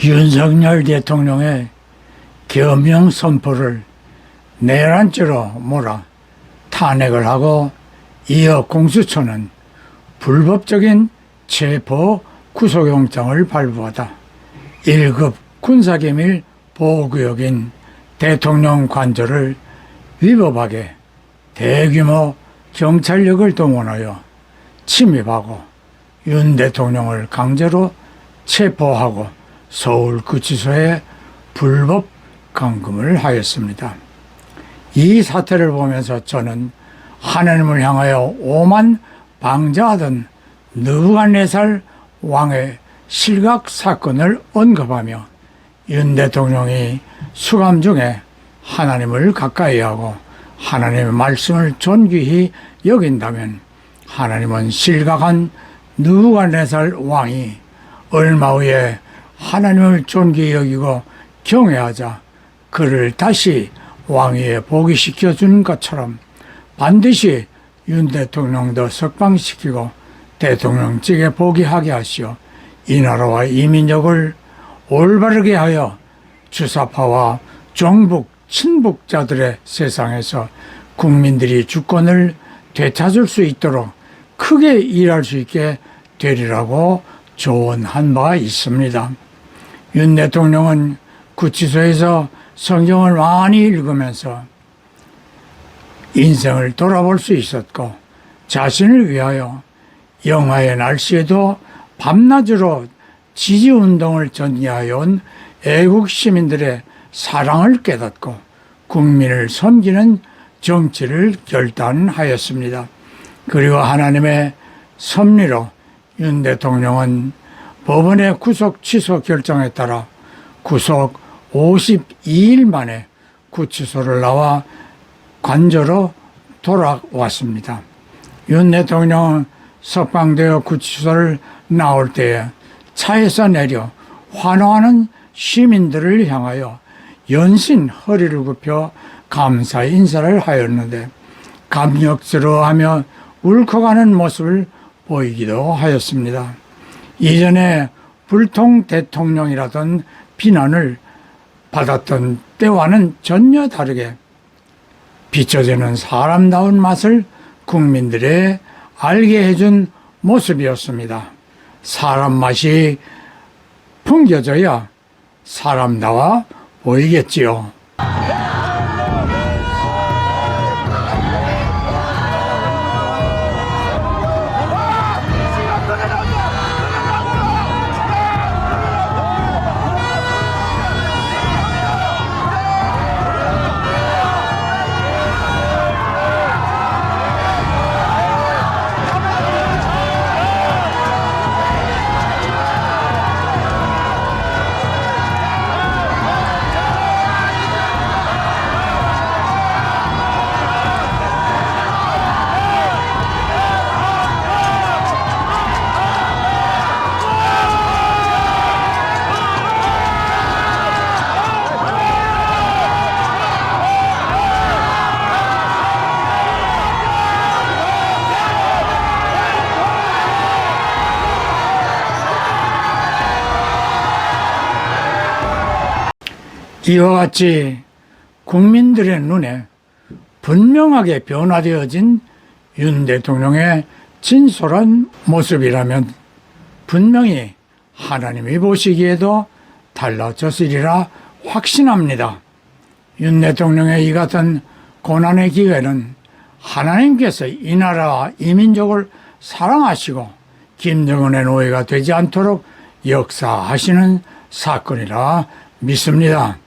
윤석열 대통령의 계엄령 선포를 내란죄로 몰아 탄핵을 하고 이어 공수처는 불법적인 체포 구속영장을 발부하다 1급 군사기밀 보호구역인 대통령 관저를 위법하게 대규모 경찰력을 동원하여 침입하고 윤 대통령을 강제로 체포하고 서울구치소에 불법 감금을 하였습니다. 이 사태를 보면서 저는 하나님을 향하여 오만 방자하던 느부갓네살 왕의 실각 사건을 언급하며 윤 대통령이 수감 중에 하나님을 가까이하고 하나님의 말씀을 존귀히 여긴다면 하나님은 실각한 느부갓네살 왕이 얼마 후에 하나님을 존귀히 여기고 경외하자 그를 다시 왕위에 복위시켜 준 것처럼 반드시 윤 대통령도 석방시키고 대통령직에 복위하게 하시어 이 나라와 이 민족을 올바르게 하여 주사파와 종북 친북자들의 세상에서 국민들이 주권을 되찾을 수 있도록 크게 일할 수 있게 되리라고 조언한 바가 있습니다. 윤 대통령은 구치소에서 성경을 많이 읽으면서 인생을 돌아볼 수 있었고 자신을 위하여 영하의 날씨에도 밤낮으로 지지운동을 전개하여 온 애국 시민들의 사랑을 깨닫고 국민을 섬기는 정치를 결단하였습니다. 그리고 하나님의 섭리로 윤 대통령은 법원의 구속 취소 결정에 따라 구속 52일 만에 구치소를 나와 관저로 돌아왔습니다. 윤 대통령은 석방되어 구치소를 나올 때에 차에서 내려 환호하는 시민들을 향하여 연신 허리를 굽혀 감사 인사를 하였는데 감격스러워하며 울컥하는 모습을 보이기도 하였습니다. 이전에 불통 대통령이라던 비난을 받았던 때와는 전혀 다르게 비춰지는 사람다운 맛을 국민들에 알게 해준 모습이었습니다. 사람 맛이 풍겨져야 사람다워 보이겠지요. 이와 같이 국민들의 눈에 분명하게 변화되어진 윤 대통령의 진솔한 모습이라면 분명히 하나님이 보시기에도 달라졌으리라 확신합니다. 윤 대통령의 이 같은 고난의 기회는 하나님께서 이 나라와 이 민족을 사랑하시고 김정은의 노예가 되지 않도록 역사하시는 사건이라 믿습니다.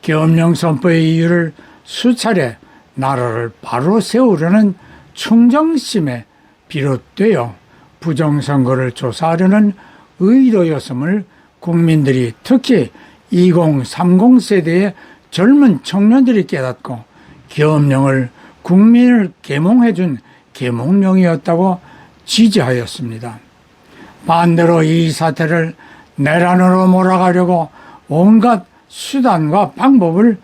계엄령 선포의 이유를 수차례 나라를 바로 세우려는 충정심에 비롯되어 부정선거를 조사하려는 의도였음을 국민들이 특히 2030 세대의 젊은 청년들이 깨닫고 계엄령을 국민을 계몽해준 계몽령이었다고 지지하였습니다. 반대로 이 사태를 내란으로 몰아가려고 온갖 수단과 방법을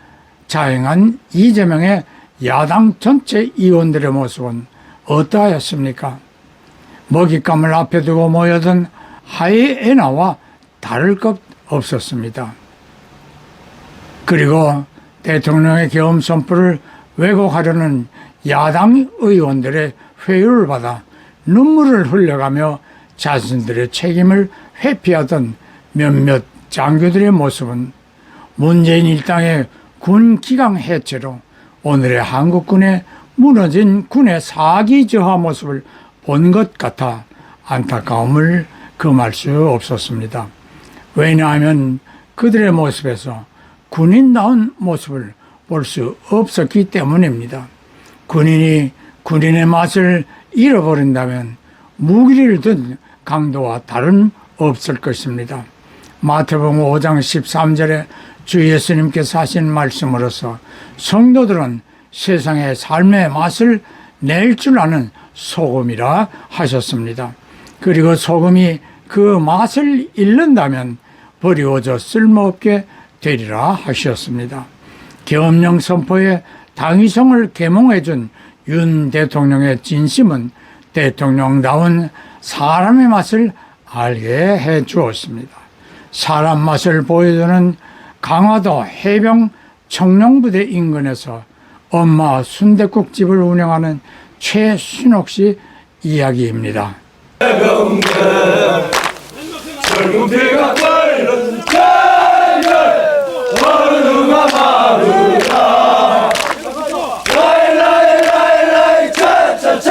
자행한 이재명의 야당 전체 의원들의 모습은 어떠하였습니까? 먹잇감을 앞에 두고 모여든 하이에나와 다를 것 없었습니다. 그리고 대통령의 계엄 선포를 왜곡하려는 야당 의원들의 회유를 받아 눈물을 흘려가며 자신들의 책임을 회피하던 몇몇 장교들의 모습은 문재인 일당의 군 기강 해체로 오늘의 한국군의 무너진 군의 사기 저하 모습을 본 것 같아 안타까움을 금할 수 없었습니다. 왜냐하면 그들의 모습에서 군인다운 모습을 볼 수 없었기 때문입니다. 군인이 군인의 맛을 잃어버린다면 무기를 든 강도와 다름 없을 것입니다. 마태복음 5장 13절에 주 예수님께서 하신 말씀으로서 성도들은 세상의 삶의 맛을 낼 줄 아는 소금이라 하셨습니다. 그리고 소금이 그 맛을 잃는다면 버리워져 쓸모없게 되리라 하셨습니다. 계엄령 선포에 당위성을 계몽해준 윤 대통령의 진심은 대통령다운 사람의 맛을 알게 해 주었습니다. 사람 맛을 보여주는 강화도 해병 청룡부대 인근에서 엄마 순댓국집을 운영하는 최순옥 씨 이야기입니다. 젊은 피가 끓는 찬열 어느가 마르다 라이라이라이라이 차차차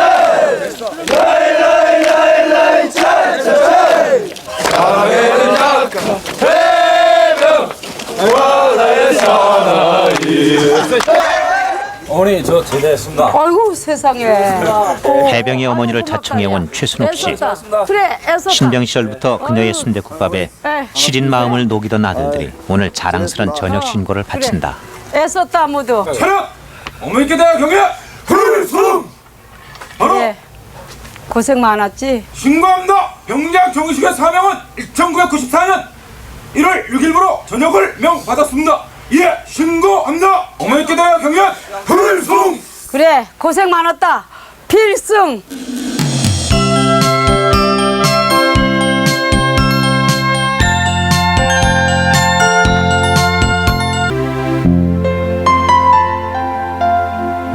라이라이라이라이 차차차 사랑에는 약한 해병 바다의 사나이 어머니 저 제대했습니다. 아이고 세상에. 해병의 어머니를 자청해온 최순옥 씨. 그래, 애썼다. 신병 시절부터 그녀의 순댓국밥에 시린 마음을 녹이던 아들들이 오늘 자랑스런 저녁 신고를 바친다. 애썼다 모두. 차렷! 어머니께 대한 경례! 불승! 바로 그래. 고생 많았지. 신고합니다. 병장 정식의 사명은 1994년 1월 6일부로 전역을 명받았습니다. 예, 신고합니다. 어머니께 대한 경례! 불승! 그래, 고생 많았다. 필승.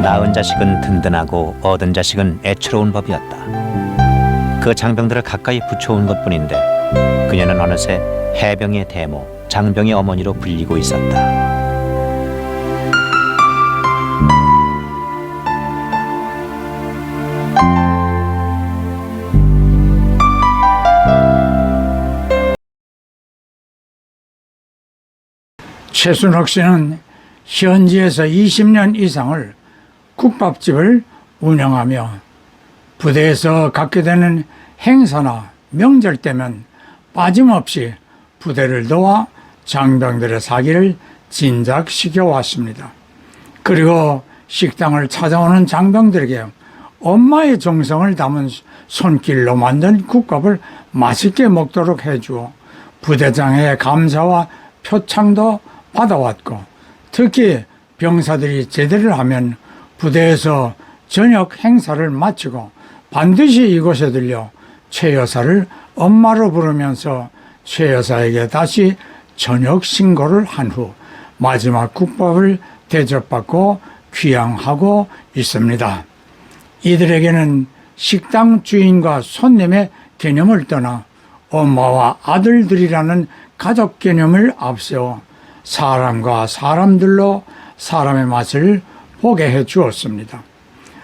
낳은 자식은 든든하고 얻은 자식은 애처로운 법이었다. 그 장병들을 가까이 붙여온 것뿐인데 그녀는 어느새 해병의 대모, 장병의 어머니로 불리고 있었다. 최순옥 씨는 현지에서 20년 이상을 국밥집을 운영하며 부대에서 갖게 되는 행사나 명절 때면 빠짐없이 부대를 도와 장병들의 사기를 진작시켜 왔습니다. 그리고 식당을 찾아오는 장병들에게 엄마의 정성을 담은 손길로 만든 국밥을 맛있게 먹도록 해주어 부대장의 감사와 표창도 받아왔고, 특히 병사들이 제대를 하면 부대에서 저녁 행사를 마치고 반드시 이곳에 들려 최 여사를 엄마로 부르면서 최 여사에게 다시 저녁 신고를 한 후 마지막 국밥을 대접받고 귀향하고 있습니다. 이들에게는 식당 주인과 손님의 개념을 떠나 엄마와 아들들이라는 가족 개념을 앞세워 사람과 사람들로 사람의 맛을 보게 해 주었습니다.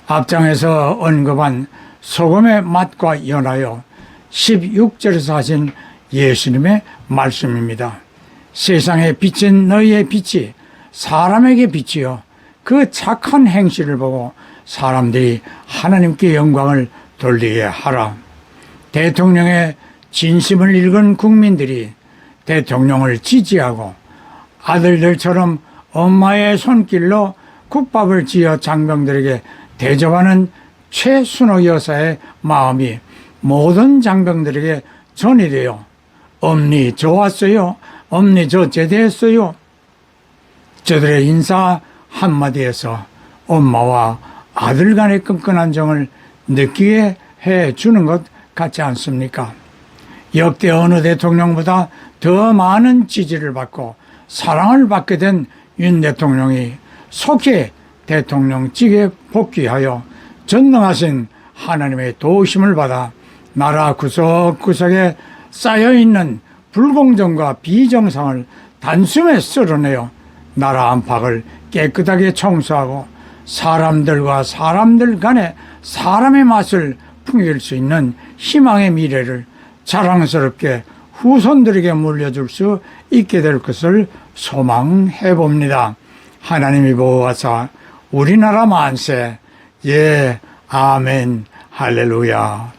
앞장에서 언급한 소금의 맛과 연하여 16절에서 하신 예수님의 말씀입니다. 세상에 비친 너희의 빛이 사람에게 비치어 그 착한 행실을 보고 사람들이 하나님께 영광을 돌리게 하라. 대통령의 진심을 읽은 국민들이 대통령을 지지하고 아들들처럼 엄마의 손길로 국밥을 지어 장병들에게 대접하는 최순옥 여사의 마음이 모든 장병들에게 전이되어 엄니 좋았어요, 엄니 저 제대했어요, 저들의 인사 한마디에서 엄마와 아들 간의 끈끈한 정을 느끼게 해주는 것 같지 않습니까? 역대 어느 대통령보다 더 많은 지지를 받고 사랑을 받게 된 윤 대통령이 속히 대통령직에 복귀하여 전능하신 하나님의 도우심을 받아 나라 구석구석에 쌓여있는 불공정과 비정상을 단숨에 쓸어내어 나라 안팎을 깨끗하게 청소하고 사람들과 사람들 간에 사람의 맛을 풍길 수 있는 희망의 미래를 자랑스럽게 후손들에게 물려줄 수 있게 될 것을 소망해 봅니다. 하나님이 보호하사 우리나라 만세. 예, 아멘, 할렐루야.